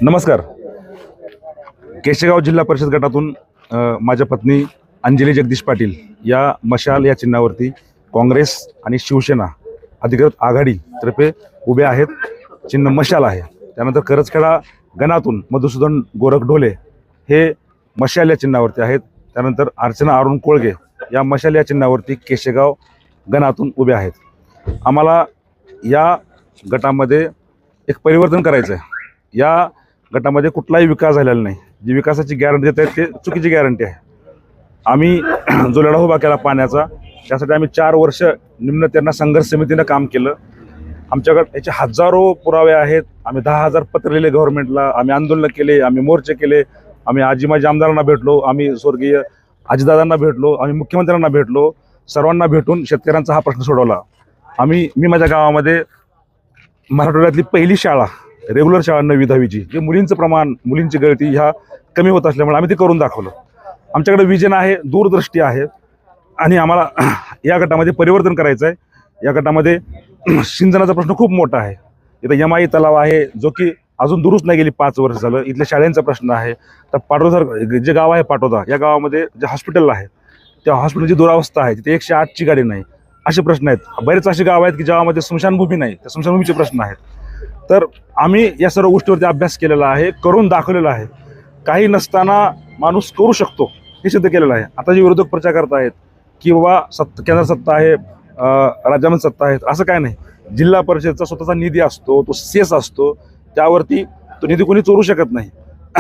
नमस्कार. केशेगाव जिल्हा परिषद गटातून माझ्या पत्नी अंजली जगदीश पाटील या मशाल या चिन्हावरती काँग्रेस आणि शिवसेना अधिकृत आघाडी तर्फे उभे आहेत. चिन्ह मशाल आहे. त्यानंतर करजखेडा गणातून मधुसूदन गोरख ढोले हे मशाल या चिन्हावरती आहेत. त्यानंतर अर्चना अरुण कोळगे या मशाल या चिन्हावरती केशेगाव गणातून उभे आहेत. आम्हाला या गटामध्ये एक परिवर्तन करायचं आहे. या गटामध्ये कुठलाही विकास झालेला नाही. जी विकासाची गॅरंटी देत आहेत ते चुकीची गॅरंटी आहे. आम्ही जो लढा उभा केला पाण्याचा, त्यासाठी आम्ही 4 वर्ष निम्न तेरणा संघर्ष समितीनं काम केलं. आमच्याकडे याचे हजारो पुरावे आहेत. आम्ही 10,000 पत्र लिहिले गव्हर्नमेंटला. आम्ही आंदोलन केले, आम्ही मोर्चे केले, आम्ही आजी माजी आमदारांना भेटलो, आम्ही स्वर्गीय अजितदादांना भेटलो, आम्ही मुख्यमंत्र्यांना भेटलो. सर्वांना भेटून शेतकऱ्यांचा हा प्रश्न सोडवला. मी माझ्या गावामध्ये मराठवाड्यातली पहिली शाळा, रेग्युलर शाळा 9वी 10वीची, जे मुलींचं प्रमाण, मुलींची गळती ह्या कमी होत असल्यामुळे आम्ही ते करून दाखवलं. आमच्याकडे विजन आहे, दूरदृष्टी आहे आणि आम्हाला या गटामध्ये परिवर्तन करायचं आहे. या गटामध्ये सिंचनाचा प्रश्न खूप मोठा आहे. इथं MI तलाव आहे जो की अजून दुरुस्त नाही गेली, 5 वर्ष झालं. इथल्या शाळांचा प्रश्न आहे. तर पाटोदा जे गाव आहे, पाटोदा या गावामध्ये जे हॉस्पिटल आहे त्या हॉस्पिटलची दुरावस्था आहे. तिथे 108ची गाडी नाही. असे प्रश्न आहेत. बरेच असे गाव आहेत की ज्यामध्ये स्मशानभूमी नाही, त्या स्मशानभूमीचे प्रश्न आहेत. तर आम्ही या सर्व गोष्टीवरती अभ्यास केलेला आहे, करून दाखवलेला आहे. काही नसताना माणूस करू शकतो हे सिद्ध केलेलं आहे. आता जे विरोधक प्रचार करत आहेत की बाबा केंद्र सत्ता आहे, राज्यामध्ये सत्ता आहे, असं काय नाही. जिल्हा परिषदचा स्वतःचा निधी असतो, तो सेस असतो, त्यावरती तो निधी कोणी चोरू शकत नाही.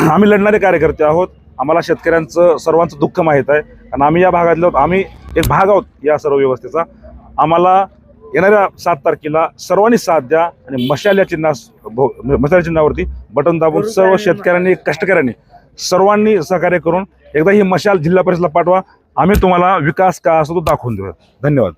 आम्ही लढणारे कार्यकर्ते आहोत. आम्हाला शेतकऱ्यांचं सर्वांचं दुःख माहीत आहे आणि आम्ही या भागातले आहोत. आम्ही एक भाग आहोत या सर्व व्यवस्थेचा. आम्हाला येणाऱ्या 7 तारखेला सर्वांनी साथ द्या आणि मशाल या चिन्हावरती बटन दाबून सर्व शेतकऱ्यांनी, कष्टकऱ्यांनी सर्वांनी सहकार्य करून एकदा ही मशाल जिल्हा परिषदला पाठवा. आम्ही तुम्हाला विकास का असतो तो दाखवून देऊ. धन्यवाद.